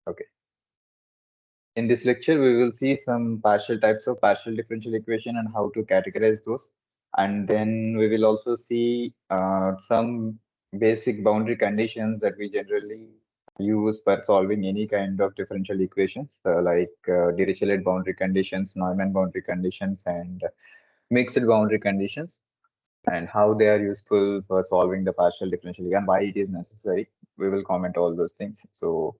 Okay. In this lecture, we will see some partial types of partial differential equation and how to categorize those. And then we will also see some basic boundary conditions that we generally use for solving any kind of differential equations, like Dirichlet boundary conditions, Neumann boundary conditions, and mixed boundary conditions, and how they are useful for solving the partial differential and why it is necessary. We will comment all those things. So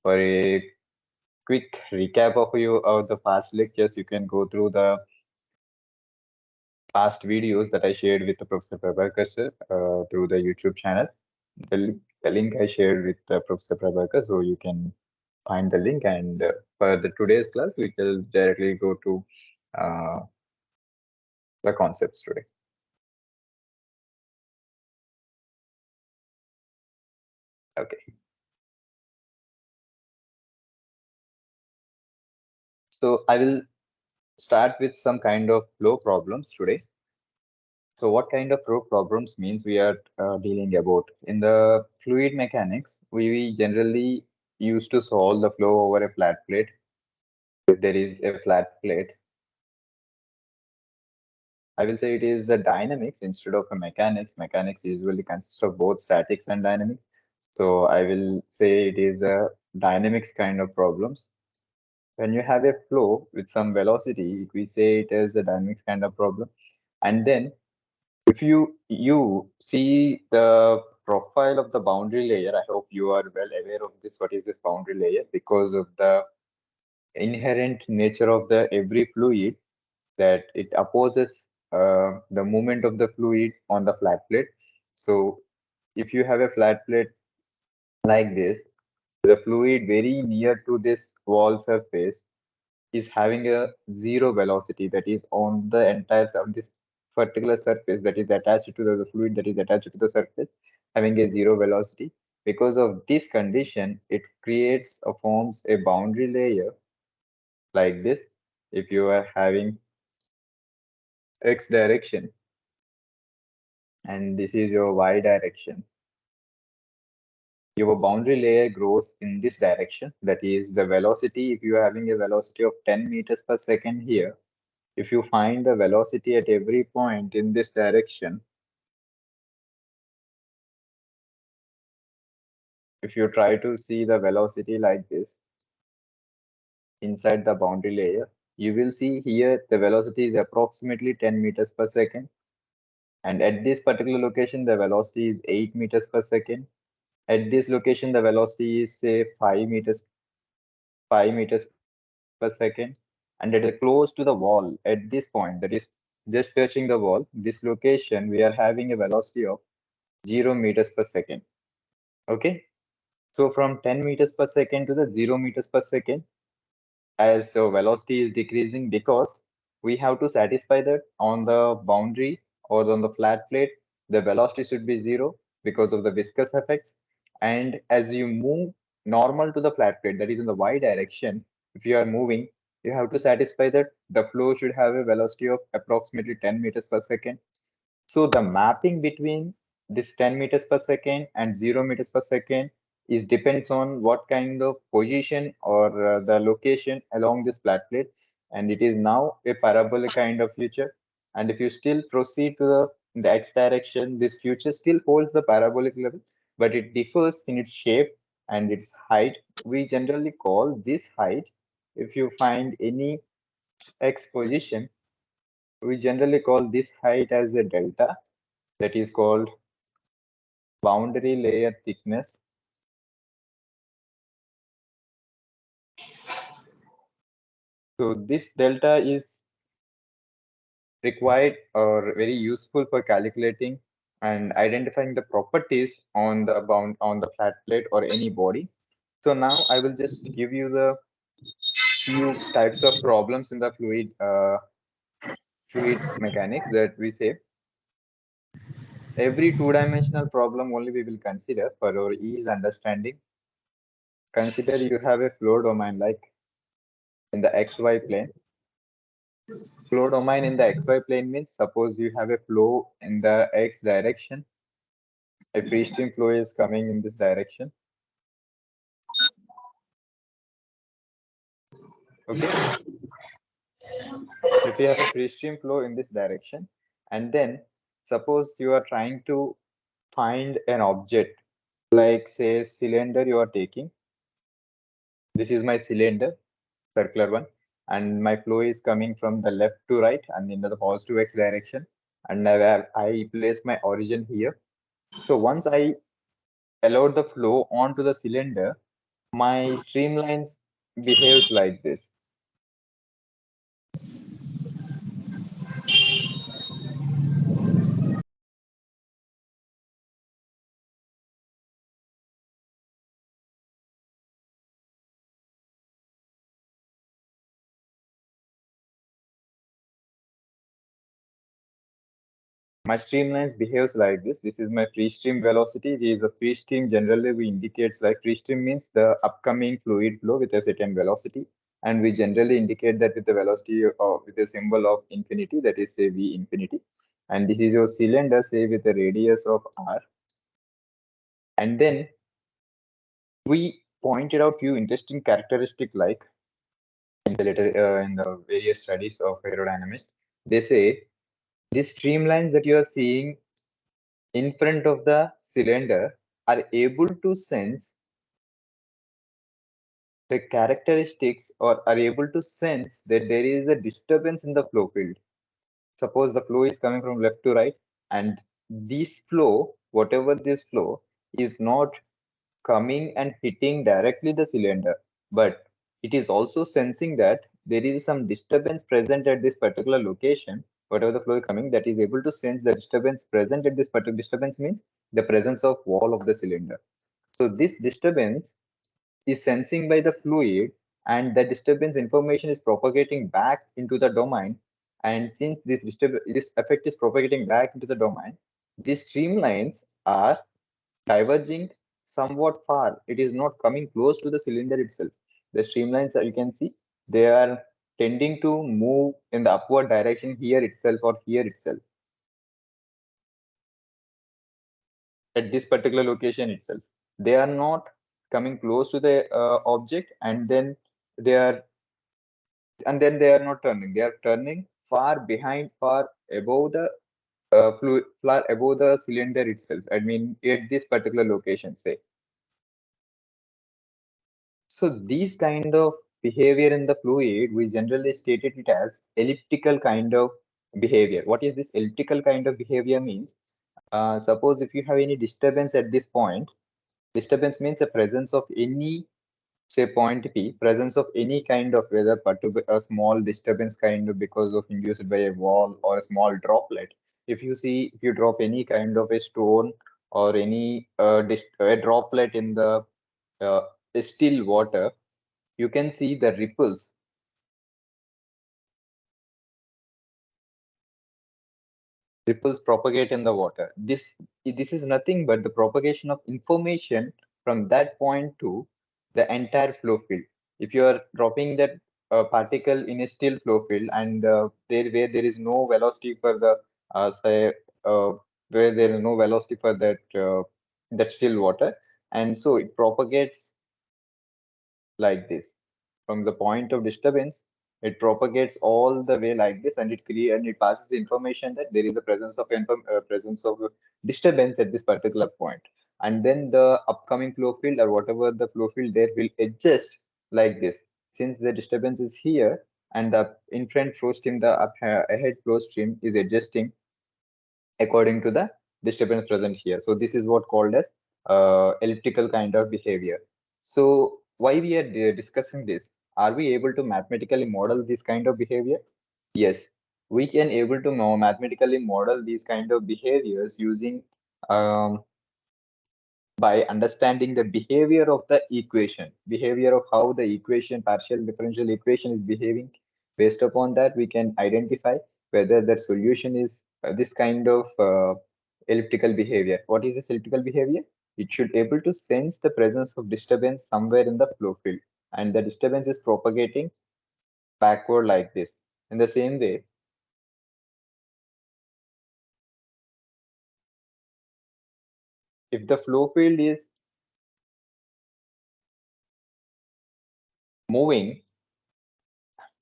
for a quick recap of the past lectures, you can go through the past videos that I shared with the Professor Prabhakar sir through the YouTube channel. The link I shared with Professor Prabhakar, so you can find the link. And for the today's class, we will directly go to uh, the concepts today. Okay, so I will start with some kind of flow problems today. So what kind of flow problems means we are dealing about? In the fluid mechanics, we generally used to solve the flow over a flat plate. If there is a flat plate, I will say it is the dynamics instead of a mechanics. Mechanics usually consists of both statics and dynamics. So I will say it is a dynamics kind of problems. When you have a flow with some velocity, we say it is a dynamics kind of problem. And then if you see the profile of the boundary layer, I hope you are well aware of this. What is this boundary layer? Because of the inherent nature of the every fluid, that it opposes the movement of the fluid on the flat plate. So if you have a flat plate like this, the fluid very near to this wall surface is having a zero velocity, that is on the entire of this particular surface that is attached to the fluid that is attached to the surface, having a zero velocity. Because of this condition, it creates or forms a boundary layer like this. If you are having x direction and this is your y direction, your boundary layer grows in this direction. That is the velocity. If you are having a velocity of 10 meters per second here, if you find the velocity at every point in this direction, if you try to see the velocity like this inside the boundary layer, you will see here the velocity is approximately 10 meters per second. And at this particular location, the velocity is 8 meters per second. At this location, the velocity is say 5 meters per second. And it is close to the wall at this point, that is just touching the wall. This location, we are having a velocity of 0 meters per second. Okay. So from 10 meters per second to the 0 meters per second, as the velocity is decreasing, because we have to satisfy that on the boundary or on the flat plate, the velocity should be zero because of the viscous effects. And as you move normal to the flat plate, that is in the y direction, if you are moving, you have to satisfy that the flow should have a velocity of approximately 10 meters per second. So the mapping between this 10 meters per second and 0 meters per second is depends on what kind of position or the location along this flat plate. And it is now a parabolic kind of feature. And if you still proceed to the x direction, this feature still holds the parabolic level, but it differs in its shape and its height. We generally call this height, if you find any x position, we generally call this height as a delta, that is called boundary layer thickness. So this delta is required or very useful for calculating and identifying the properties on the bound on the flat plate or any body. So now I will just give you the few types of problems in the fluid mechanics that we say. Every two-dimensional problem only we will consider for our ease understanding. Consider you have a flow domain like in the xy plane. Flow domain in the xy plane means suppose you have a flow in the x direction. A free stream flow is coming in this direction. Okay. If you have a free stream flow in this direction, and then suppose you are trying to find an object, like say cylinder you are taking. This is my cylinder, circular one, and my flow is coming from the left to right and in the positive x direction. And I place my origin here. So once I allowed the flow onto the cylinder, my streamlines behaves like this. My streamlines behaves like this. This is my free stream velocity. This is a free stream. Generally, we indicates like free stream means the upcoming fluid flow with a certain velocity, and we generally indicate that with the velocity of with a symbol of infinity, that is say v infinity. And this is your cylinder, say with a radius of r. And then we pointed out few interesting characteristic like in the in the various studies of aerodynamics. They say these streamlines that you are seeing in front of the cylinder are able to sense the characteristics or are able to sense that there is a disturbance in the flow field. Suppose the flow is coming from left to right, and this flow, whatever this flow, is not coming and hitting directly the cylinder, but it is also sensing that there is some disturbance present at this particular location. Whatever the flow is coming, that is able to sense the disturbance present at this particular disturbance means the presence of wall of the cylinder. So this disturbance is sensing by the fluid, and the disturbance information is propagating back into the domain. And since this effect is propagating back into the domain, these streamlines are diverging somewhat far. It is not coming close to the cylinder itself. The streamlines, you can see, they are tending to move in the upward direction here itself or here itself at this particular location itself. They are not coming close to the object, and then they are not turning. They are turning far behind, far above the fluid, far above the cylinder itself. I mean, at this particular location, say. So these kind of behavior in the fluid, we generally stated it as elliptical kind of behavior. What is this elliptical kind of behavior means? Suppose if you have any disturbance at this point, disturbance means the presence of any, say point P, presence of any kind of whether particular a small disturbance kind of because of induced by a wall or a small droplet. If you see, if you drop any kind of a stone or any a droplet in the uh, still water, you can see the ripples propagate in the water. This is nothing but the propagation of information from that point to the entire flow field. If you are dropping that particle in a still flow field, and there where there is no velocity for the say where there is no velocity for that still water, and so it propagates like this. From the point of disturbance, it propagates all the way like this, and it passes the information that there is a presence of disturbance at this particular point. And then the upcoming flow field or whatever the flow field there will adjust like this. Since the disturbance is here and the in front flow stream, the ahead flow stream is adjusting according to the disturbance present here. So this is what called as elliptical kind of behavior. So why we are discussing this? Are we able to mathematically model this kind of behavior? Yes, we can able to mathematically model these kind of behaviors using um, by understanding the behavior of the equation, behavior of how the equation, partial differential equation is behaving. Based upon that, we can identify whether the solution is this kind of elliptical behavior. What is this elliptical behavior? It should able to sense the presence of disturbance somewhere in the flow field, and the disturbance is propagating backward like this. In the same way, if the flow field is moving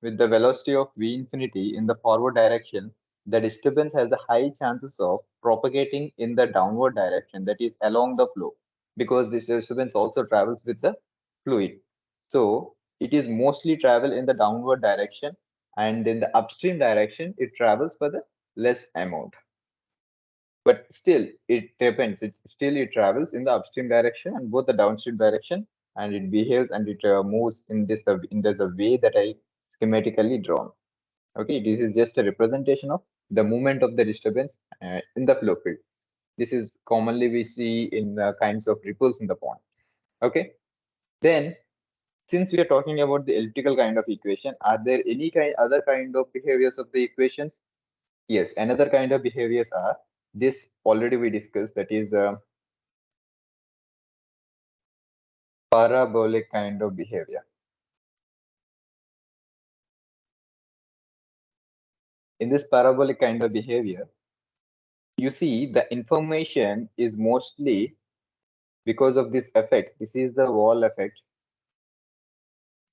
with the velocity of v infinity in the forward direction, the disturbance has a high chances of propagating in the downward direction, that is along the flow, because this disturbance also travels with the fluid. So it is mostly travel in the downward direction, and in the upstream direction, it travels for the less amount. But still, it depends. It travels in the upstream direction and both the downstream direction, and it behaves and it moves in the way that I schematically drawn. Okay, this is just a representation of the movement of the disturbance in the flow field. This is commonly we see in kinds of ripples in the pond. Okay, then since we are talking about the elliptical kind of equation, are there any other kind of behaviors of the equations? Yes, another kind of behaviors are this already we discussed, that is parabolic kind of behavior. In this parabolic kind of behavior, you see the information is mostly because of these effects. This is the wall effect.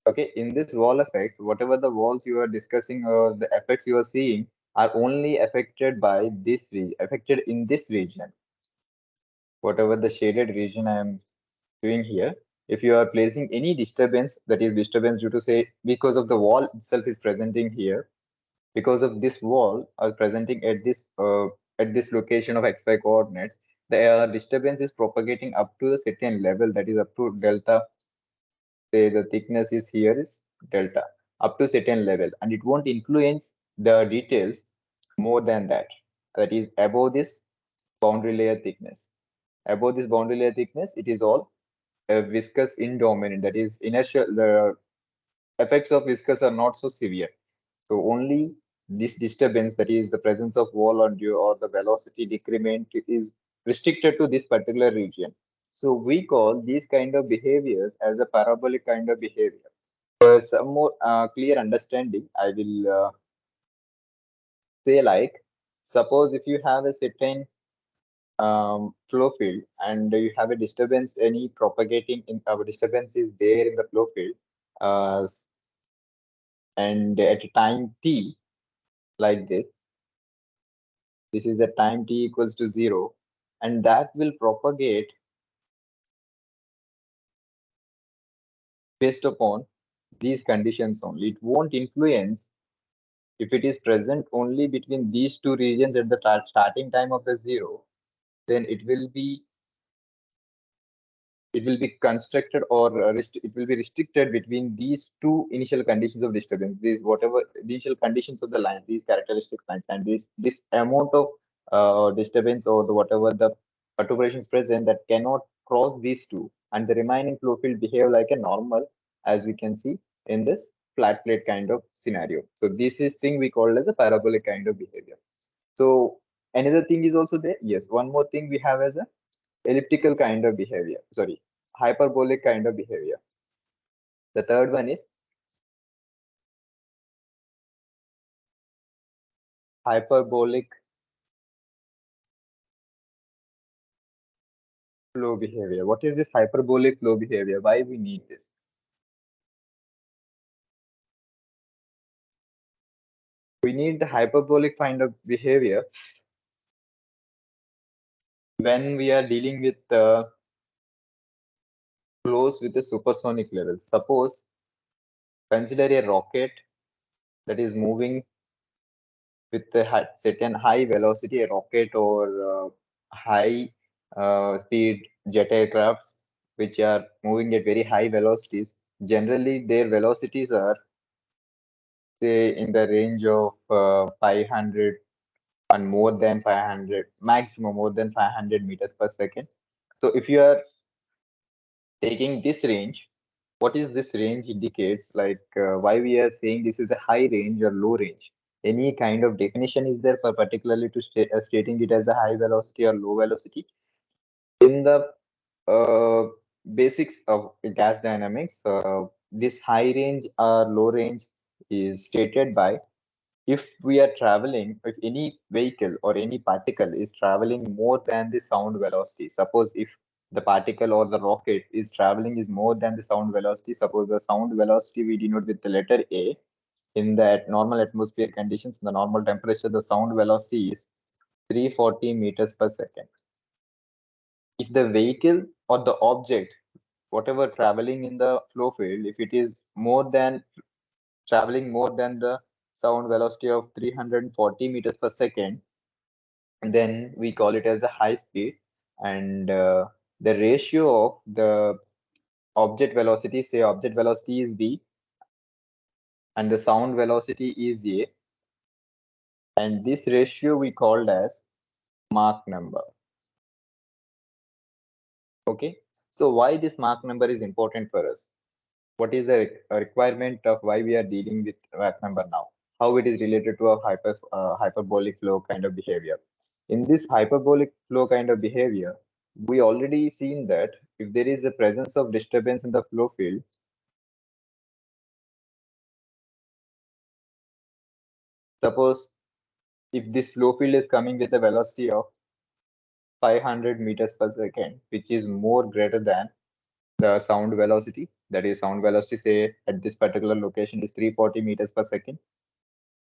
Okay, in this wall effect, whatever the walls you are discussing or the effects you are seeing are only affected by this region, affected in this region. Whatever the shaded region I am doing here, if you are placing any disturbance, that is disturbance due to say because of the wall itself is presenting here, because of this wall are presenting at this location of xy coordinates, the disturbance is propagating up to a certain level, that is up to delta. Say the thickness is here is delta up to certain level, and it won't influence the details more than that. That is above this boundary layer thickness. Above this boundary layer thickness, it is all viscous indominant. That is inertial. The effects of viscous are not so severe. So only this disturbance, that is the presence of wall on you or the velocity decrement, is restricted to this particular region. So we call these kind of behaviors as a parabolic kind of behavior. For some more clear understanding, I will say like, suppose if you have a certain flow field and you have a disturbance, any propagating in our disturbance is there in the flow field, uh, and at a time t like this is the time t equals to 0, and that will propagate based upon these conditions only. It won't influence if it is present only between these two regions at the starting time of the 0, then it will be constructed or it will be restricted between these two initial conditions of disturbance. These whatever initial conditions of the line, these characteristic lines, and this amount of disturbance or the whatever the perturbation is present that cannot cross these two, and the remaining flow field behave like a normal, as we can see in this flat plate kind of scenario. So this is thing we call as a parabolic kind of behavior. So another thing is also there. Yes, one more thing we have as a elliptical kind of behavior. Sorry, hyperbolic kind of behavior. The third one is hyperbolic flow behavior. What is this hyperbolic flow behavior? Why we need this? We need the hyperbolic kind of behavior when we are dealing with flows with a supersonic level. Suppose consider a rocket that is moving with a certain high velocity, a rocket or high speed jet aircrafts, which are moving at very high velocities. Generally, their velocities are say in the range of 500 and more than 500, maximum more than 500 meters per second. So if you are taking this range, what is this range indicates, like why we are saying this is a high range or low range? Any kind of definition is there for particularly to stating it as a high velocity or low velocity? In the uh, basics of gas dynamics, this high range or low range is stated by if we are traveling, if any vehicle or any particle is traveling more than the sound velocity. Suppose if the particle or the rocket is traveling is more than the sound velocity, suppose the sound velocity we denote with the letter A, in the normal atmosphere conditions, in the normal temperature, the sound velocity is 340 meters per second. If the vehicle or the object, whatever traveling in the flow field, if it is more than traveling more than the sound velocity of 340 meters per second, then we call it as a high speed. And the ratio of the object velocity, say object velocity is v and the sound velocity is a, and this ratio we called as Mach number. Okay, so why this Mach number is important for us? What is the requirement of why we are dealing with Mach number now? How it is related to a hyperbolic flow kind of behavior? In this hyperbolic flow kind of behavior, we already seen that if there is a presence of disturbance in the flow field, suppose if this flow field is coming with a velocity of 500 meters per second, which is more greater than the sound velocity, that is sound velocity say at this particular location is 340 meters per second,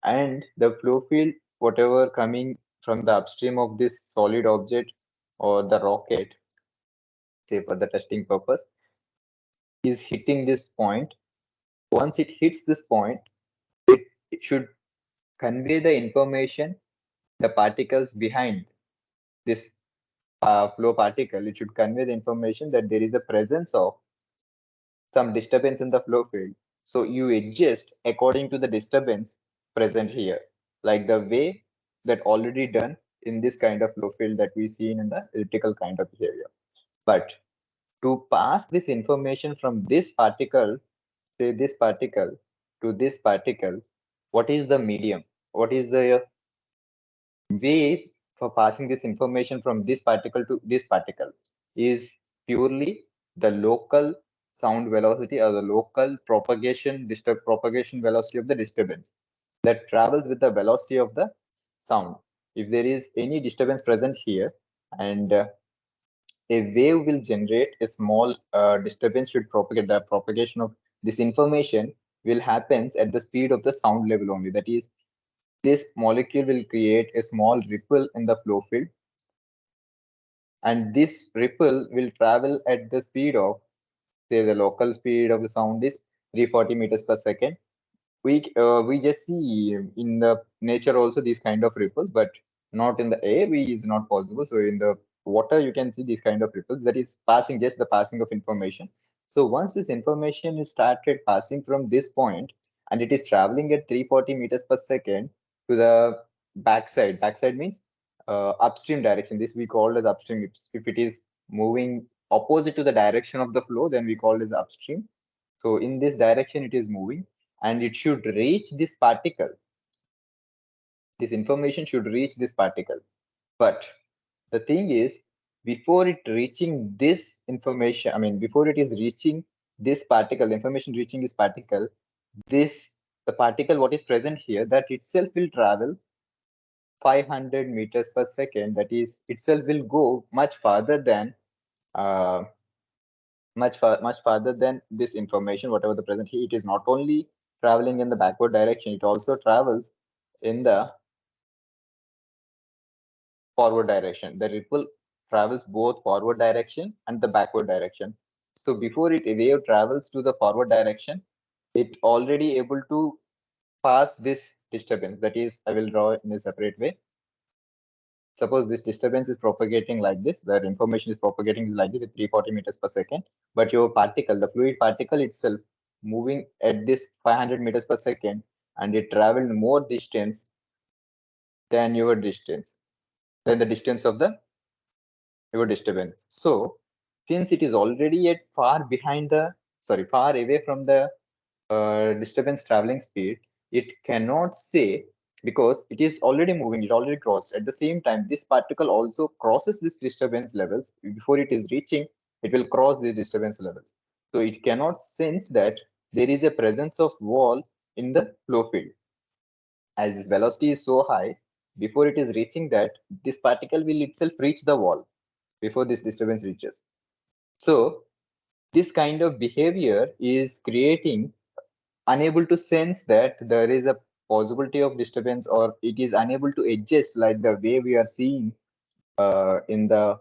and the flow field whatever coming from the upstream of this solid object or the rocket, say for the testing purpose, is hitting this point. Once it hits this point, it should convey the information, the particles behind this flow particle, it should convey the information that there is a presence of some disturbance in the flow field. So you adjust according to the disturbance present here, like the way that already done in this kind of flow field that we see in the elliptical kind of behavior. But to pass this information from this particle, say this particle to this particle, what is the medium? What is the way for passing this information from this particle to this particle? Is purely the local sound velocity or the local propagation velocity of the disturbance that travels with the velocity of the sound. If there is any disturbance present here, and a wave will generate a small disturbance should propagate, the propagation of this information will happens at the speed of the sound level only. That is, this molecule will create a small ripple in the flow field, and this ripple will travel at the speed of, say the local speed of the sound is 340 meters per second. We just see in the nature also these kind of ripples, but not in the air. We is not possible. So in the water, you can see these kind of ripples. That is passing, just the passing of information. So once this information is started passing from this point, and it is traveling at 340 meters per second to the backside. Backside means upstream direction. This we call as upstream. If it is moving opposite to the direction of the flow, then we call it as upstream. So in this direction, it is moving and it should reach this particle. This information should reach this particle. But the thing is, before it reaching this information, I mean, before it is reaching this particle, information reaching this particle, the particle what is present here, that itself will travel 500 meters per second. That is, itself will go much farther than uh, much farther than this information, whatever the present here. It is not only traveling in the backward direction, it also travels in the forward direction. The ripple travels both forward direction and the backward direction. So before a wave travels to the forward direction, it already able to pass this disturbance. That is, I will draw in a separate way. Suppose this disturbance is propagating like this, that information is propagating like this with 340 meters per second, but your particle, the fluid particle itself, moving at this 500 meters per second, and it traveled more distance than your distance, than the distance of the your disturbance. So since it is already at far behind the, sorry, far away from the disturbance traveling speed, it cannot say, because it is already moving, it already crossed. At the same time, this particle also crosses this disturbance levels. Before it is reaching, it will cross the disturbance levels. So it cannot sense that there is a presence of wall in the flow field. As this velocity is so high, before it is reaching that, this particle will itself reach the wall before this disturbance reaches. So this kind of behavior is creating unable to sense that there is a possibility of disturbance, or it is unable to adjust like the way we are seeing in the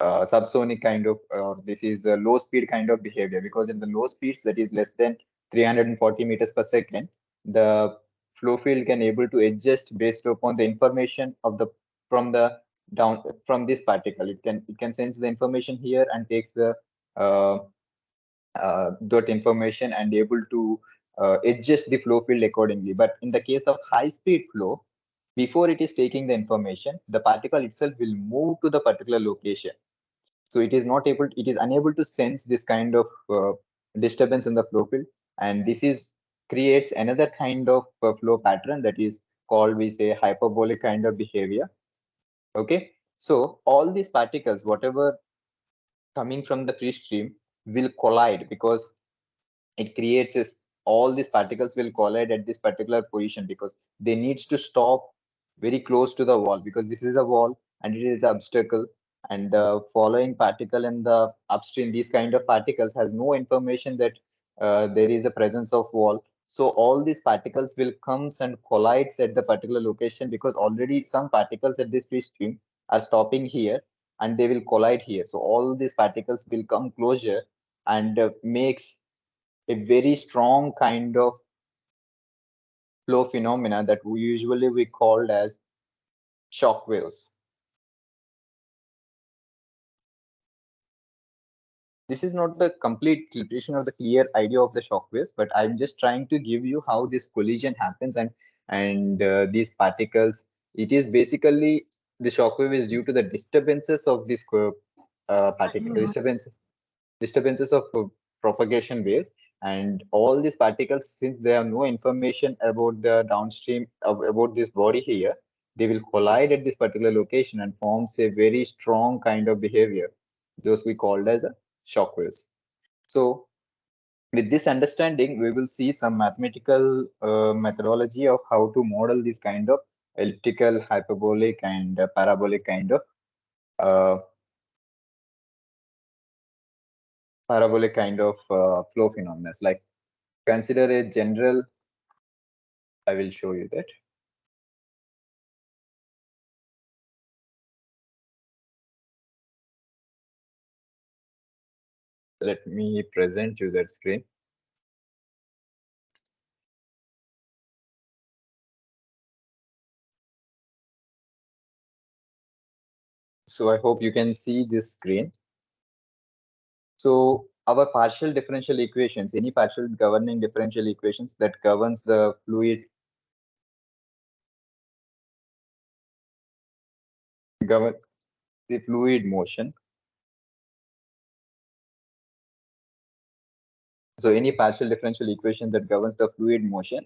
subsonic kind of, or this is a low speed kind of behavior, because in the low speeds that is less than 340 meters per second, the flow field can able to adjust based upon the information of the from the down from this particle. It can sense the information here and takes the uh, that information and able to adjust the flow field accordingly. But in the case of high speed flow, before it is taking the information, the particle itself will move to the particular location. So it is unable to sense this kind of disturbance in the flow field, and this is creates another kind of flow pattern that is called, we say, hyperbolic kind of behavior. Okay, so all these particles, whatever coming from the free stream, will collide because it creates this, all these particles will collide at this particular position because they needs to stop very close to the wall, because this is a wall and it is the obstacle, and the following particle in the upstream, these kind of particles has no information that there is a presence of wall. So all these particles will comes and collides at the particular location, because already some particles at this free stream are stopping here and they will collide here. So all these particles will come closer and makes a very strong kind of flow phenomena that we called as shock waves. This is not the complete definition of the clear idea of the shock waves, but I'm just trying to give you how this collision happens, and these particles. It is basically the shock wave is due to the disturbances of this particle disturbances of propagation waves, and all these particles, since they have no information about the downstream about this body here, they will collide at this particular location and forms a very strong kind of behavior, those we called as the shock waves. So with this understanding, we will see some mathematical methodology of how to model this kind of elliptical, hyperbolic, and parabolic kind of uh, flow phenomena. Like, consider a general. I will show you that. Let me present you that screen. So I hope you can see this screen. So our partial differential equations, any partial governing differential equations that governs the fluid, govern the fluid motion. So any partial differential equation that governs the fluid motion,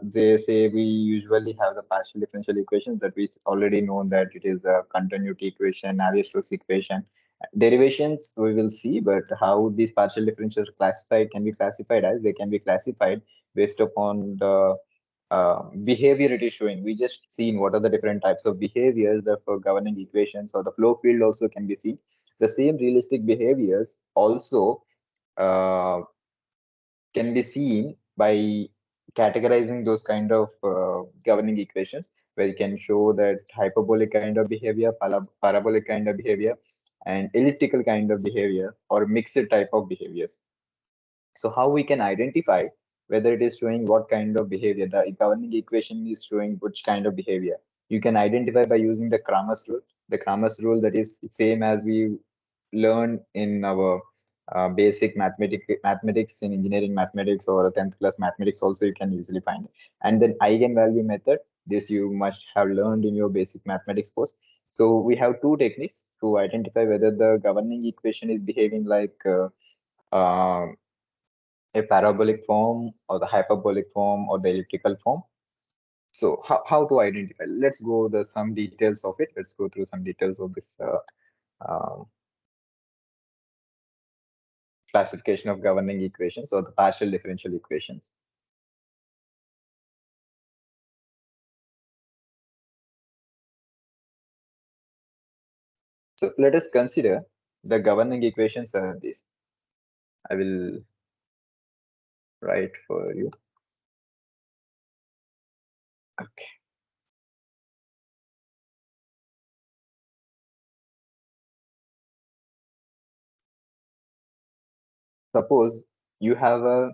they say we usually have the partial differential equations that we already know that it is a continuity equation, Navier-Stokes equation. Derivations we will see, but how these partial differentials are classified can be classified as they can be classified based upon the behavior it is showing. We just seen what are the different types of behaviors that for governing equations, or the flow field also can be seen. The same realistic behaviors also uh, can be seen by categorizing those kind of governing equations, where you can show that hyperbolic kind of behavior, parabolic kind of behavior, and elliptical kind of behavior, or mixed type of behaviors. So how we can identify whether it is showing what kind of behavior, the governing equation is showing which kind of behavior. You can identify by using the Kramer's rule. The Kramer's rule that is same as we learned in our basic mathematics in engineering mathematics or 10th class mathematics also you can easily find it. And then eigenvalue method, this you must have learned in your basic mathematics course. So we have two techniques to identify whether the governing equation is behaving like uh, a parabolic form or the hyperbolic form or the elliptical form. So how to identify? Let's go the some details of it. Let's go through some details of this classification of governing equations or the partial differential equations. So let us consider the governing equations are these. I will write for you. Okay. Suppose you have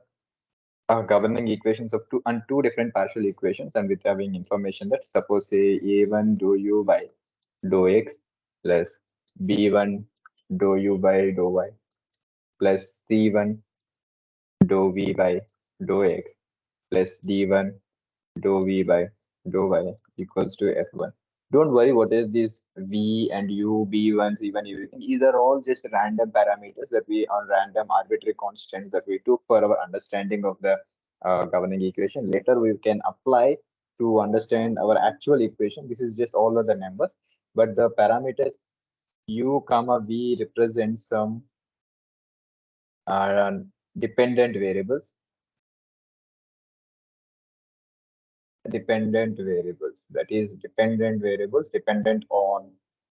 governing equations of two different partial equations, and with having information that suppose say a1 dou u by dou x plus b1 dou u by dou y plus c1 dou v by dou x plus d1 dou v by dou y equals to f1. Don't worry what is this v and u, b1, c1, everything. These are all just random parameters that we are random arbitrary constants that we took for our understanding of the governing equation. Later we can apply to understand our actual equation. This is just all of the numbers, but the parameters u comma v represent some uh, dependent variables. That is dependent variables dependent on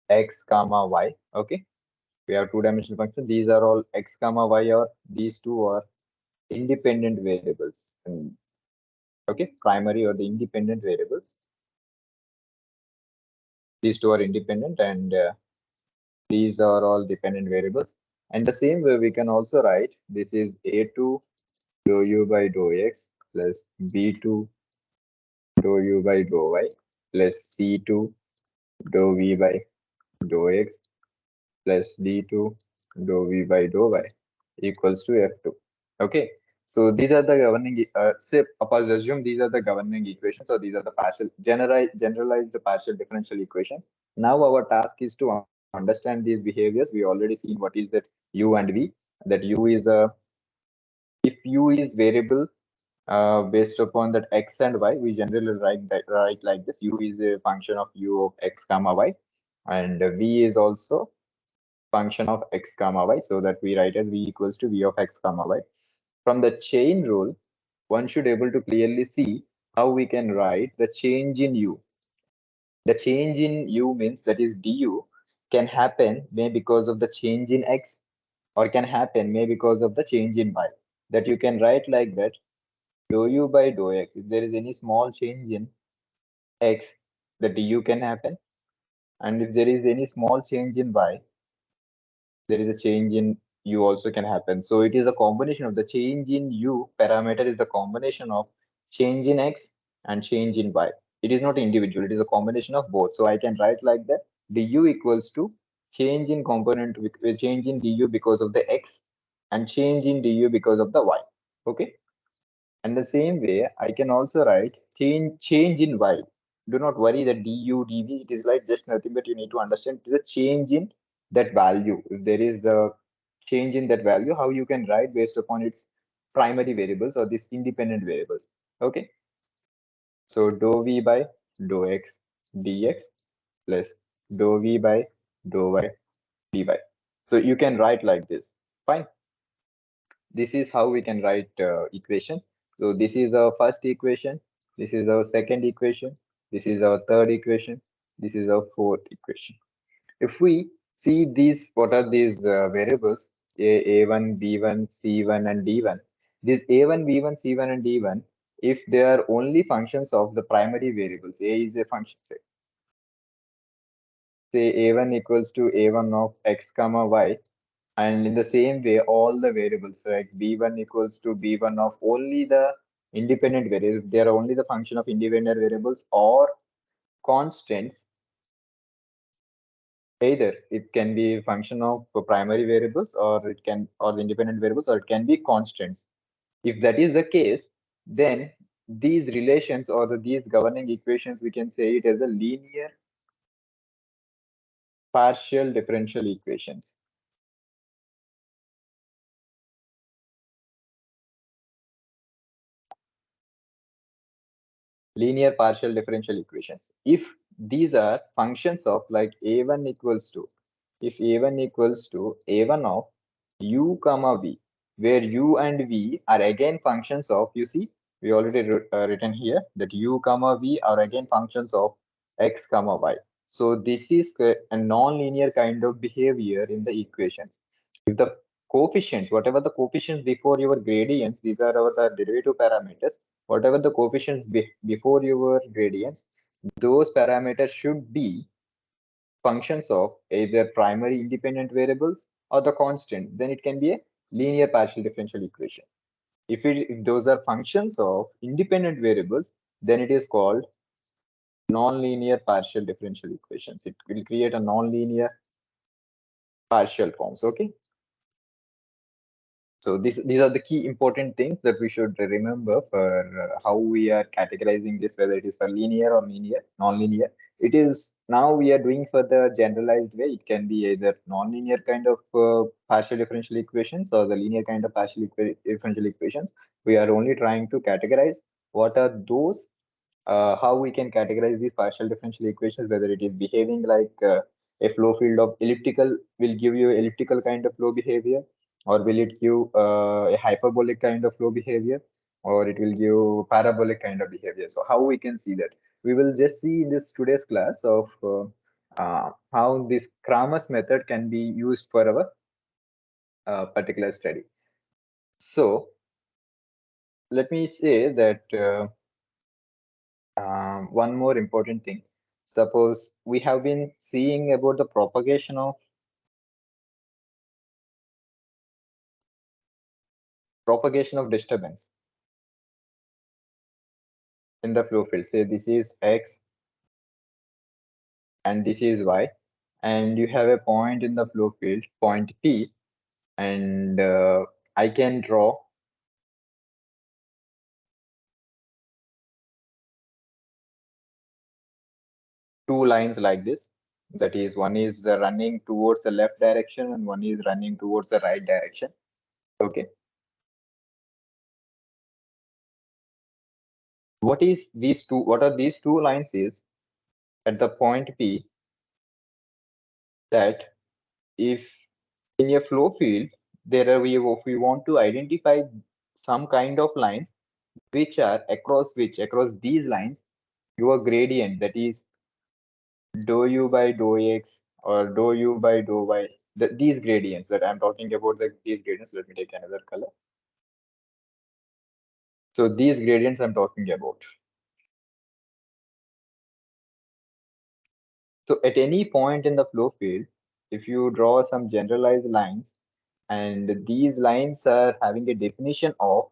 x comma y. Okay, we have two-dimensional function. These are all x comma y, or these two are independent variables. And, okay, primary or the independent variables. These two are independent, and these are all dependent variables. And the same way we can also write this is a2 dou u by dou x plus b2 dou u by dou y plus c2 dou v by dou x plus d2 dou v by dou y equals to f2. Okay, so these are the governing, say, assume these are the governing equations, or these are the generalized partial differential equations. Now our task is to understand these behaviors. We already seen what is that u and v. That u is a, if u is variable based upon that x and y, we generally write like this: u is a function of u of x comma y, and v is also function of x comma y, so that we write as v equals to v of x comma y. From the chain rule, one should able to clearly see how we can write the change in u. The change in u means that is du can happen may because of the change in x, or can happen may because of the change in y. That you can write like that: dou u by dou x. If there is any small change in x, the du can happen, and if there is any small change in y, there is a change in u also can happen. So it is a combination of the change in u parameter is the combination of change in x and change in y. It is not individual, it is a combination of both. So I can write like that: du equals to change in component with change in du because of the x and change in du because of the y. Okay. And the same way, I can also write change in y. Do not worry that du dv, it is like just nothing, but you need to understand it is a change in that value. If there is a change in that value, how you can write based upon its primary variables or these independent variables. Okay. So dou v by dou x dx plus dou v by dou y dy. So you can write like this. Fine. This is how we can write equation. So this is our first equation. This is our second equation. This is our third equation. This is our fourth equation. If we see these, what are these variables? A1, B1, C1, and D1. These A1, B1, C1, and D1, if they are only functions of the primary variables, A is a function, say A1 equals to A1 of x comma y, and in the same way, all the variables like b1 equals to b1 of only the independent variables. They are only the function of independent variables or constants. Either it can be a function of primary variables, or it can, or the independent variables, or it can be constants. If that is the case, then these relations or these governing equations, we can say it as a linear partial differential equations. Linear partial differential equations. If these are functions of like a1 equals to, if a1 equals to a1 of u comma v, where u and v are again functions of, you see, we already written here that u comma v are again functions of x comma y. So this is a non-linear kind of behavior in the equations. If the coefficients, whatever the coefficients before your gradients, these are our the derivative parameters. Whatever the coefficients before your gradients, those parameters should be functions of either primary independent variables or the constant. Then it can be a linear partial differential equation. If those are functions of independent variables, then it is called non-linear partial differential equations. It will create a non-linear partial forms. Okay. So these are the key important things that we should remember for how we are categorizing this, whether it is for linear or linear, non-linear. It is now we are doing for the generalized way. It can be either non-linear kind of partial differential equations or the linear kind of partial differential equations. We are only trying to categorize what are those, how we can categorize these partial differential equations, whether it is behaving like a flow field of elliptical will give you elliptical kind of flow behavior, or will it give a hyperbolic kind of flow behavior, or it will give parabolic kind of behavior. So how we can see that? We will just see in this today's class of how this Kramer's method can be used for our particular study. So let me say that one more important thing. Suppose we have been seeing about the propagation of disturbance in the flow field. Say this is X and this is Y, and you have a point in the flow field, point P, and I can draw two lines like this. That is, one is running towards the left direction and one is running towards the right direction. Okay. What is these two? What are these two lines is at the point P that if in a flow field there are if we want to identify some kind of lines which are across these lines your gradient, that is dou u by dou x or dou u by dou y, these gradients that I'm talking about, these gradients, let me take another color. So these gradients I'm talking about. So at any point in the flow field, if you draw some generalized lines and these lines are having a definition of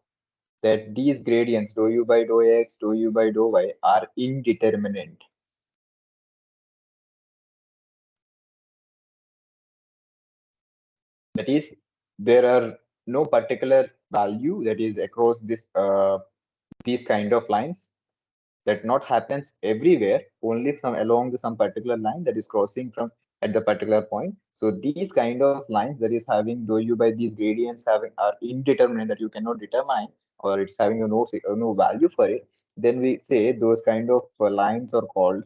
that these gradients dou u by dou x, dou u by dou y are indeterminate. That is, there are no particular value that is across this these kind of lines. That not happens everywhere, only from along some particular line that is crossing from at the particular point. So these kind of lines that is having dou u by these gradients having are indeterminate, that you cannot determine, or it's having no value for it. Then we say those kind of lines are called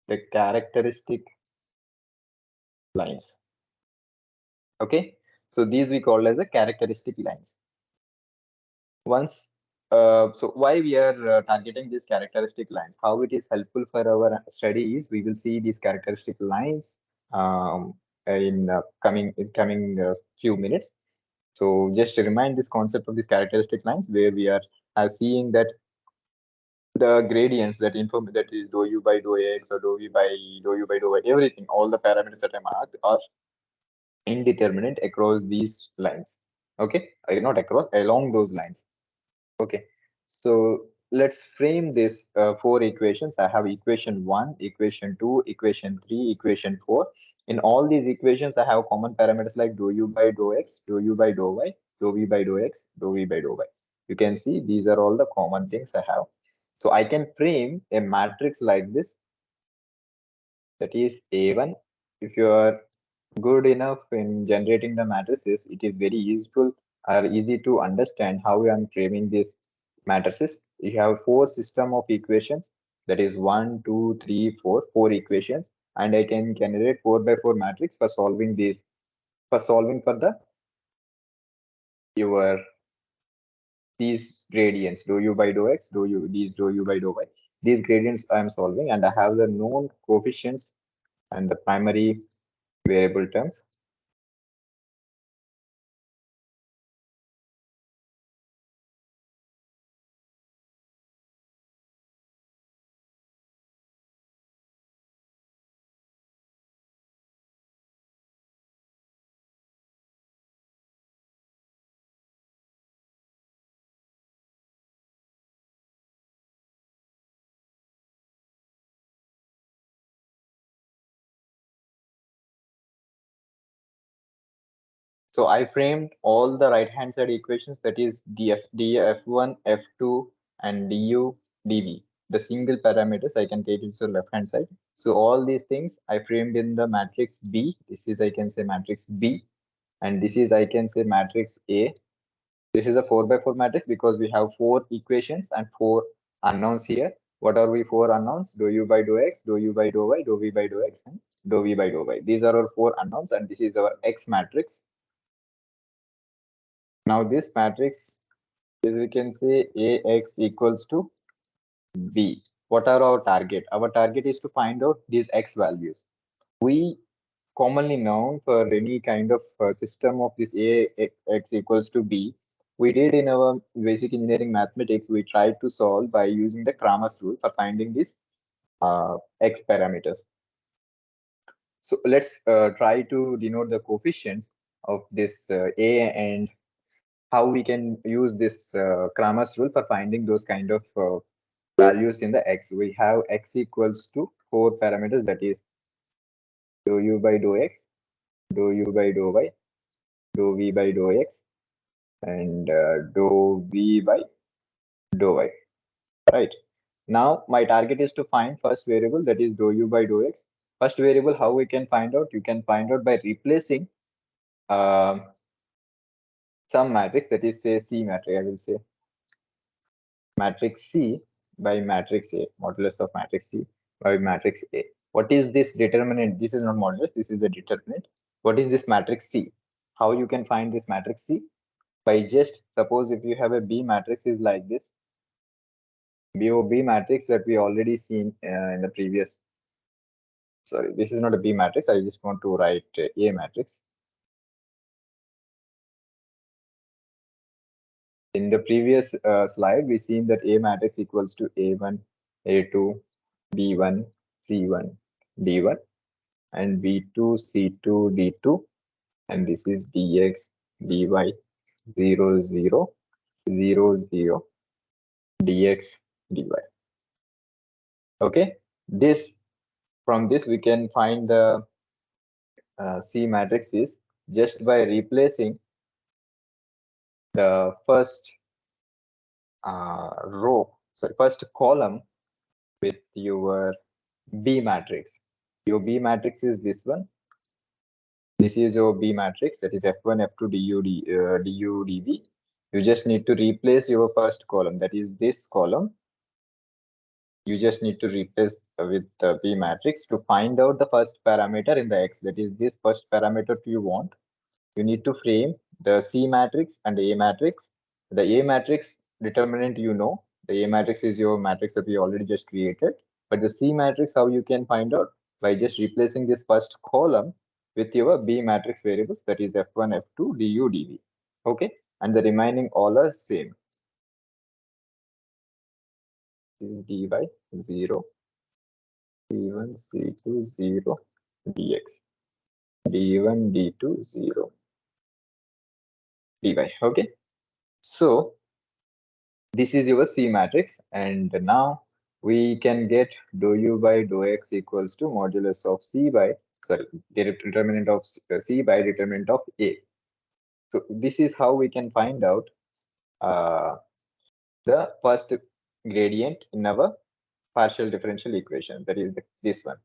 the characteristic lines. Okay, so these we call as the characteristic lines. Once so why we are targeting these characteristic lines, how it is helpful for our studies, we will see these characteristic lines in coming few minutes. So just to remind this concept of these characteristic lines, where we are seeing that the gradients that inform that is dou u by dou x or dou u by dou y, everything, all the parameters that I marked are indeterminate across these lines. Okay, not across, along those lines. Okay, so let's frame this four equations. I have equation 1, equation 2, equation 3, equation 4. In all these equations, I have common parameters like dou u by dou x, dou u by dou y, dou v by dou x, dou v by dou y. You can see these are all the common things I have. So I can frame a matrix like this, that is A1. If you are good enough in generating the matrices, it is very useful or easy to understand how I am framing these matrices. You have four system of equations, that is 1, 2, 3, 4, four equations, and I can generate 4 by 4 matrix for solving these, for solving for the your these gradients dou u by dou x, dou u by dou y. These gradients I am solving, and I have the known coefficients and the primary variable terms. So I framed all the right hand side equations, that is df1, f2, and du, dv. The single parameters I can take it to the left hand side. So all these things I framed in the matrix B. This is, I can say, matrix B, and this is, I can say, matrix A. This is a 4 by 4 matrix because we have 4 equations and 4 unknowns here. What are we 4 unknowns? Dou u by dou x, dou u by dou y, dou v by dou x, and dou v by dou y. These are our 4 unknowns, and this is our x matrix. Now this matrix is, we can say, Ax equals to B. What are our target? Our target is to find out these x values. We commonly known for any kind of system of this Ax equals to B. We did in our basic engineering mathematics, we tried to solve by using the Cramer's rule for finding these x parameters. So let's try to denote the coefficients of this A and how we can use this Cramer's rule for finding those kind of values in the x. We have x equals to 4 parameters, that is dou u by dou x, dou u by dou y, dou v by dou x, and dou v by dou y. Right. Now my target is to find first variable, that is dou u by dou x. First variable, how we can find out? You can find out by replacing some matrix, that is, say, C matrix. I will say matrix C by matrix A, modulus of matrix C by matrix A. What is this determinant? This is not modulus, this is the determinant. What is this matrix C? How you can find this matrix C? By just, suppose if you have a B matrix is like this, B matrix that we already seen in the previous, sorry, this is not a B matrix, I just want to write A matrix. In the previous slide, we seen that A matrix equals to A1, A2, B1, C1, D1, and B2, C2, D2, and this is dx, dy, 0, 0, 0, 0, dx, dy. Okay, this, from this we can find the C matrix is just by replacing the first first column with your B matrix. Your B matrix is this one. This is your B matrix, that is F1, F2, du, dv. You just need to replace your first column, that is this column. You just need to replace with the B matrix to find out the first parameter in the X, that is this first parameter you want. You need to frame the C matrix and the A matrix. The A matrix determinant, you know, the A matrix is your matrix that we already just created. But the C matrix, how you can find out? By just replacing this first column with your B matrix variables, that is F1, F2, du, dv. Okay, and the remaining all are same. This is d by 0, c1, c2, 0, dx, d1, d2, 0, dy. Okay, so this is your C matrix, and now we can get dou u by dou x equals to modulus of C by, sorry, determinant of C by determinant of A. So this is how we can find out the first gradient in our partial differential equation, that is this one.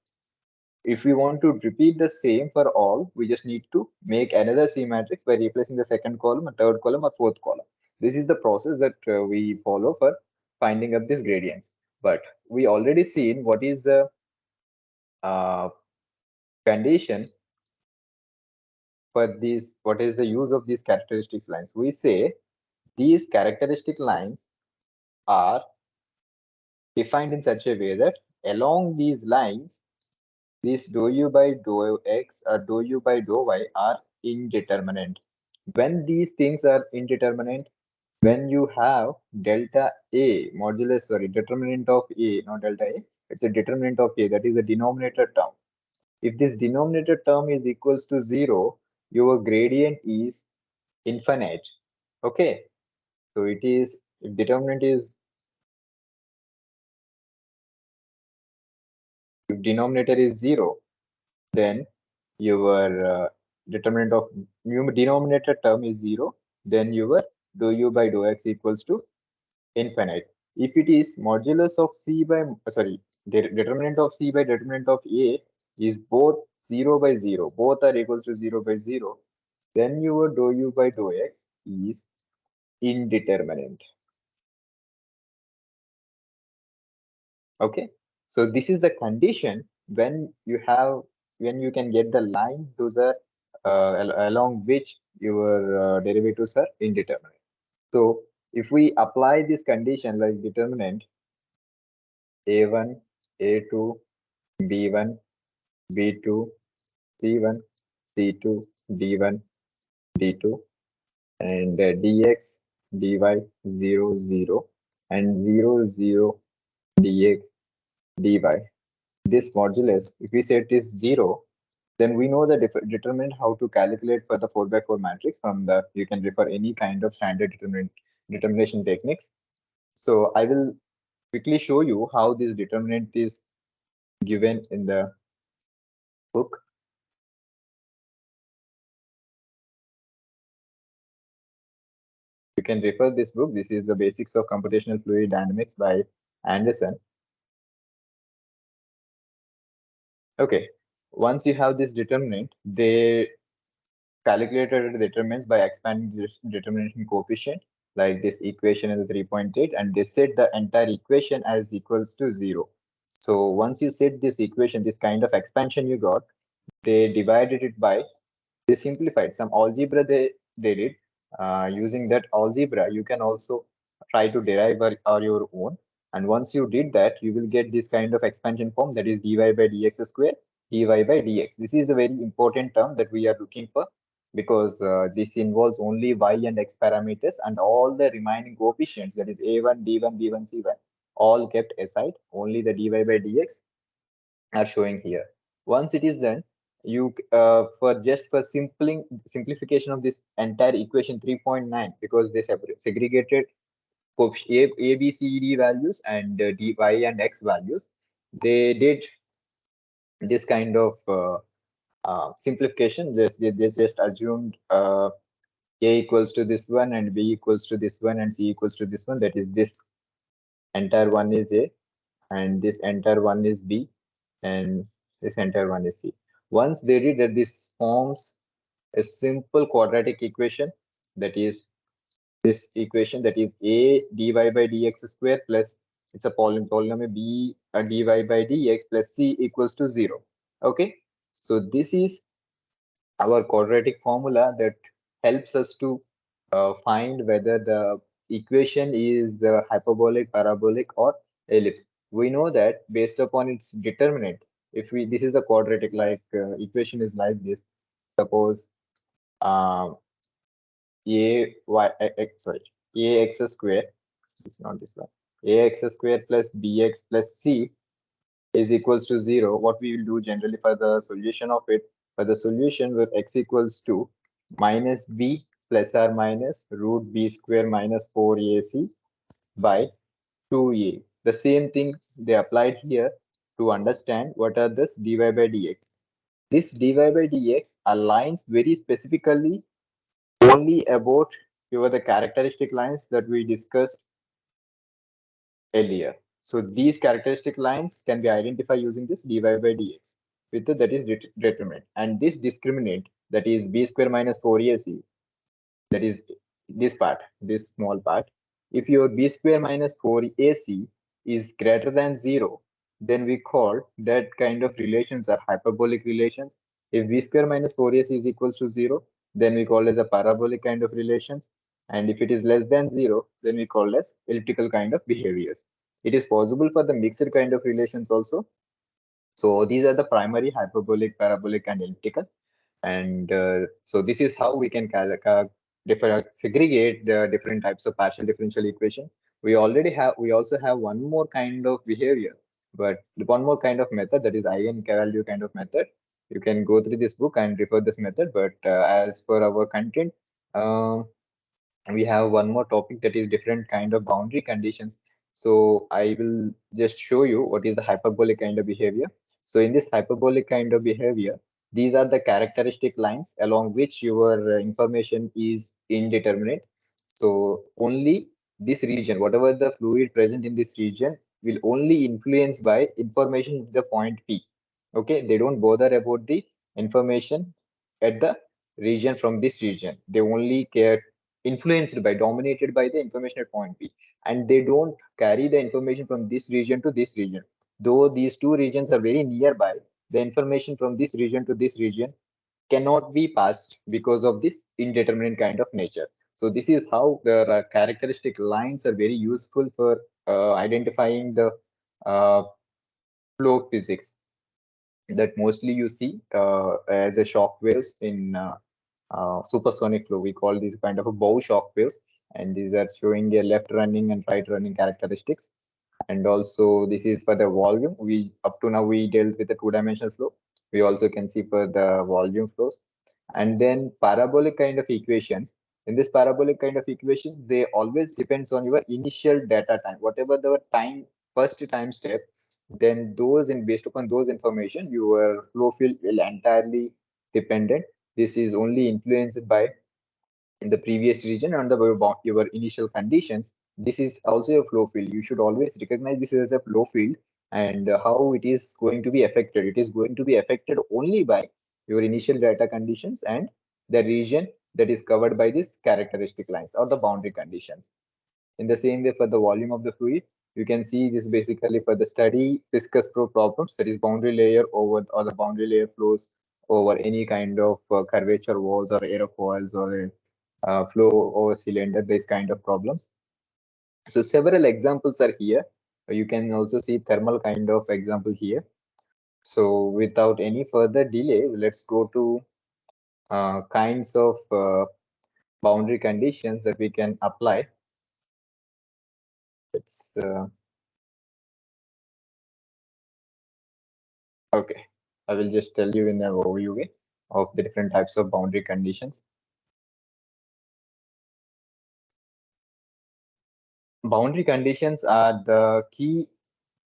If we want to repeat the same for all, we just need to make another C matrix by replacing the second column, a third column, or fourth column. This is the process that we follow for finding up these gradients. But we already seen what is the condition for these, what is the use of these characteristics lines. We say these characteristic lines are defined in such a way that along these lines, These dou u by dou x or dou u by dou y are indeterminate. When these things are indeterminate, when you have delta A modulus, sorry, determinant of A, not delta A, it's a determinant of A, that is a denominator term. If this denominator term is equals to 0, your gradient is infinite. Okay, so it is, if determinant is, if denominator is 0, then your determinant of denominator term is 0, then your dou u by dou x equals to infinite. If it is modulus of c by, sorry, determinant of c by determinant of a is both 0 by 0, both are equals to 0 by 0, then your dou u by dou x is indeterminate. Okay, so this is the condition when you have, when you can get the lines, those are along which your derivatives are indeterminate. So if we apply this condition like determinant a1, a2, b1, b2, c1, c2, d1, d2, and dx, dy 0, 0, and 0, 0, dx, dy. This modulus, if we set is 0, then we know the determinant how to calculate for the 4 by 4 matrix from the, you can refer any kind of standard determination techniques. So I will quickly show you how this determinant is given in the book. You can refer this book. This is the Basics of Computational Fluid Dynamics by Anderson. Okay, once you have this determinant, they calculated the determinants by expanding this determination coefficient, like this equation is 3.8, and they set the entire equation as equals to 0. So once you set this equation, this kind of expansion you got, they divided it by, they simplified some algebra they did. Using that algebra, you can also try to derive or your own. And once you did that, you will get this kind of expansion form, that is dy by dx square, dy by dx. This is a very important term that we are looking for, because this involves only y and x parameters, and all the remaining coefficients, that is a1, d1, b1, c1, all kept aside. Only the dy by dx are showing here. Once it is done, you for just for simplification of this entire equation 3.9, because they segregated a, b, c, d values and dy and x values, they did this kind of simplification. They just assumed a equals to this one, and b equals to this one, and c equals to this one. That is, this entire one is a, and this entire one is b, and this entire one is c. Once they did that, this forms a simple quadratic equation, that is this equation, that is a dy by dx square plus, it's a polynomial b dy by dx plus c equals to 0. Okay, so this is our quadratic formula that helps us to find whether the equation is hyperbolic, parabolic, or ellipse. We know that based upon its determinant, if we, this is a quadratic, like equation is like this. Suppose um, a y x, sorry, ax square, it's not this one, ax square plus bx plus c is equals to 0. What we will do generally for the solution of it, for the solution with x equals to minus b plus or minus root b square minus 4ac by 2a. The same thing they applied here to understand what are this dy by dx. This dy by dx aligns very specifically only about your the characteristic lines that we discussed earlier. So these characteristic lines can be identified using this dy by dx with the, that is determinant, and this discriminant, that is b square minus 4ac, that is this part, this small part. If your b square minus 4ac is greater than 0, then we call that kind of relations are hyperbolic relations. If b square minus 4ac is equals to 0, then we call it a parabolic kind of relations. And if it is less than 0, then we call as elliptical kind of behaviors. It is possible for the mixed kind of relations also. So these are the primary hyperbolic, parabolic, and elliptical. And so this is how we can segregate the different types of partial differential equation. We also have one more kind of behavior, but one more kind of method, that is eigenvalue kind of method. You can go through this book and refer this method, but as for our content, um, we have one more topic, that is different kind of boundary conditions. So I will just show you what is the hyperbolic kind of behavior. So in this hyperbolic kind of behavior, these are the characteristic lines along which your information is indeterminate. So only this region, whatever the fluid present in this region, will only influence by information at the point P. Okay, they don't bother about the information at the region from this region. They only care influenced by, dominated by the information at point P. And they don't carry the information from this region to this region. Though these two regions are very nearby, the information from this region to this region cannot be passed because of this indeterminate kind of nature. So this is how the characteristic lines are very useful for identifying the uh, flow physics that mostly you see as a shock waves in supersonic flow. We call these kind of a bow shock waves, and these are showing a left running and right running characteristics. And also this is for the volume. We up to now we dealt with the two-dimensional flow. We also can see for the volume flows. And then parabolic kind of equations. In this parabolic kind of equation, they always depends on your initial data time, whatever the time first time step. Then those in based upon those information, your flow field will entirely dependent. This is only influenced by in the previous region and your initial conditions. This is also a flow field. You should always recognize this as a flow field, and how it is going to be affected. It is going to be affected only by your initial data conditions and the region that is covered by these characteristic lines or the boundary conditions. In the same way, for the volume of the fluid, you can see this basically for the study viscous flow problems, that is boundary layer over or the boundary layer flows over any kind of curvature walls or aerofoils or flow over cylinder, this kind of problems. So several examples are here. You can also see thermal kind of example here. So without any further delay, let's go to kinds of boundary conditions that we can apply. It's okay. I will just tell you in an overview way of the different types of boundary conditions. Boundary conditions are the key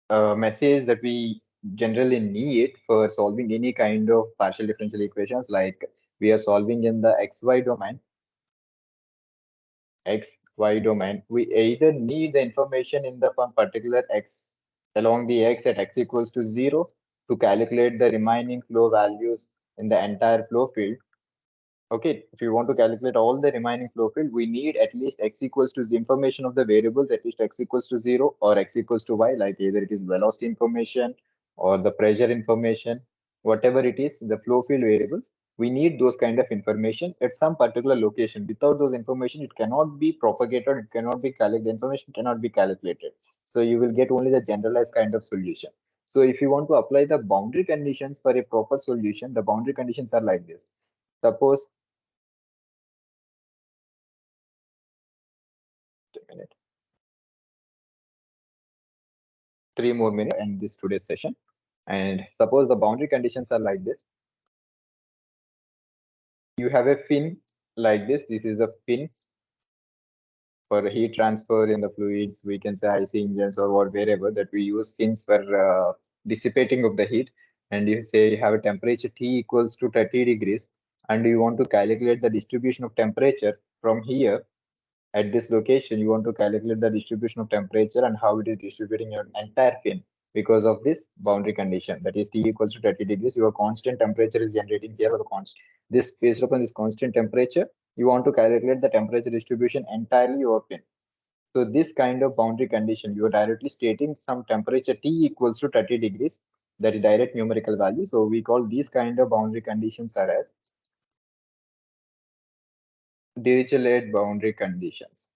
message that we generally need for solving any kind of partial differential equations, like we are solving in the xy domain. XY domain, we either need the information in the one particular x along the x at x equals to 0 to calculate the remaining flow values in the entire flow field. Okay, if you want to calculate all the remaining flow field, we need at least x equals to the information of the variables, at least x equals to 0 or x equals to y, like either it is velocity information or the pressure information, whatever it is, the flow field variables. We need those kind of information at some particular location. Without those information, it cannot be propagated, it cannot be calculated, the information cannot be calculated. So you will get only the generalized kind of solution. So if you want to apply the boundary conditions for a proper solution, the boundary conditions are like this. Suppose a minute. 3 more minutes and this today's session. And suppose the boundary conditions are like this. You have a fin like this. This is a fin for heat transfer in the fluids. We can say IC engines or wherever that we use fins for dissipating of the heat. And you say you have a temperature T equals to 30 degrees, and you want to calculate the distribution of temperature from here. At this location, you want to calculate the distribution of temperature and how it is distributing your entire fin because of this boundary condition. That is T equals to 30 degrees. Your constant temperature is generating here for the constant. This based upon this constant temperature, you want to calculate the temperature distribution entirely over fin. So this kind of boundary condition, you are directly stating some temperature T equals to 30 degrees. That is direct numerical value. So we call these kind of boundary conditions are as Dirichlet boundary conditions.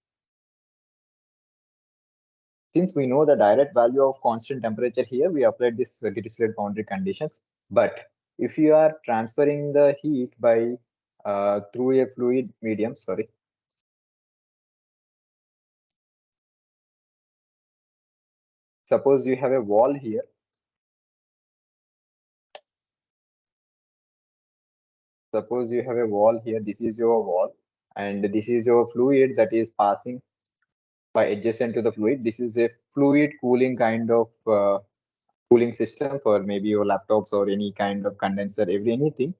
Since we know the direct value of constant temperature here, we applied this Dirichlet boundary conditions. But if you are transferring the heat by through a fluid medium, sorry. Suppose you have a wall here. Suppose you have a wall here. This is your wall, and this is your fluid that is passing by adjacent to the fluid. This is a fluid cooling kind of cooling system for maybe your laptops or any kind of condenser, anything.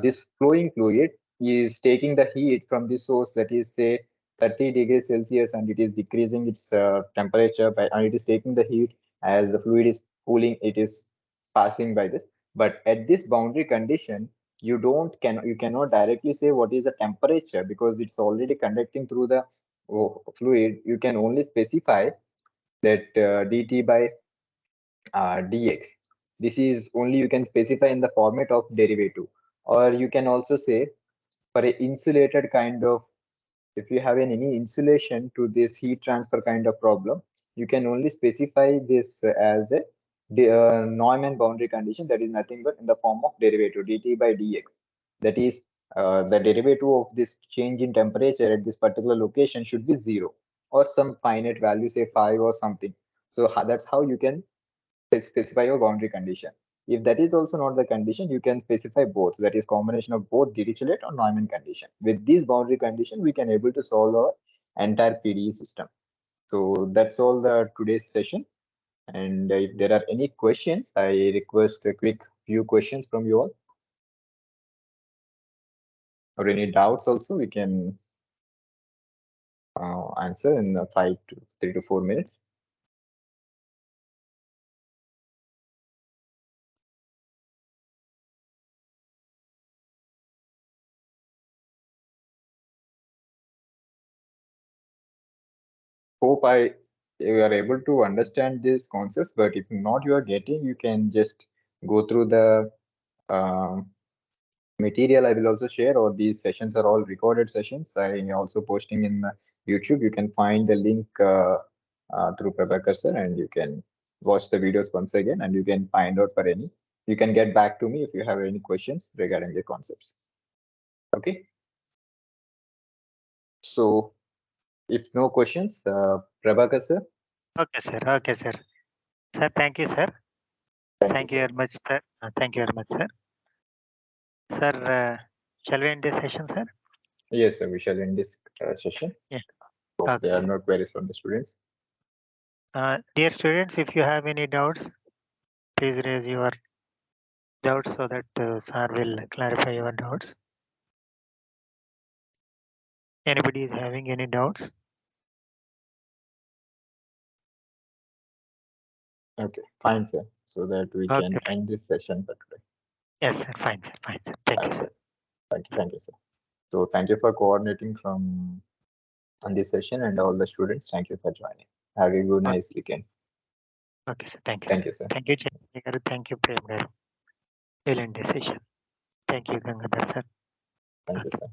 This flowing fluid is taking the heat from the source that is say 30 degrees Celsius, and it is decreasing its temperature by, and it is taking the heat as the fluid is cooling. It is passing by this. But at this boundary condition, you cannot directly say what is the temperature because it's already conducting through the fluid. You can only specify that dt by dx. This is only you can specify in the format of derivative, or you can also say for a insulated kind of, if you have any insulation to this heat transfer kind of problem, you can only specify this as a Neumann boundary condition, that is nothing but in the form of derivative dt by dx. That is the derivative of this change in temperature at this particular location should be 0 or some finite value, say 5 or something. So that's how you can specify your boundary condition. If that is also not the condition, you can specify both. That is combination of both Dirichlet or Neumann condition. With this boundary condition, we can able to solve our entire PDE system. So that's all the today's session. And if there are any questions, I request a quick few questions from you all. Or any doubts also, we can answer in 3 to 4 minutes. Hope you are able to understand these concepts, but if not you are getting, you can just go through the material I will also share, or these sessions are all recorded sessions. I am also posting in YouTube. You can find the link through Prabhakar sir, and you can watch the videos once again, and you can find out for any. You can get back to me if you have any questions regarding the concepts. Okay. So if no questions, Prabhakar sir. Okay, sir. Okay, sir. Sir, thank you, sir. Thank you very much, sir. Thank you very much, sir. Sir, shall we end this session, sir? Yes, sir. We shall end this session. Yeah. Hope Okay. there are no queries from the students. Dear students, if you have any doubts, please raise your doubts so that sir will clarify your doubts. Anybody is having any doubts? Okay, fine, sir. So that we Okay. can end this session for today. Yes, sir. Fine, sir. Fine, sir. Thank you, Okay. sir. Thank you, sir. So thank you for coordinating from on this session, and all the students. Thank you for joining. Have a good, nice weekend. Okay, sir. Thank you, Thank sir. you, sir. Thank you, Chandrasekhar. Thank you, Prem garu. We'll end this session. Thank you, Gangadhar, sir. Thank you, sir.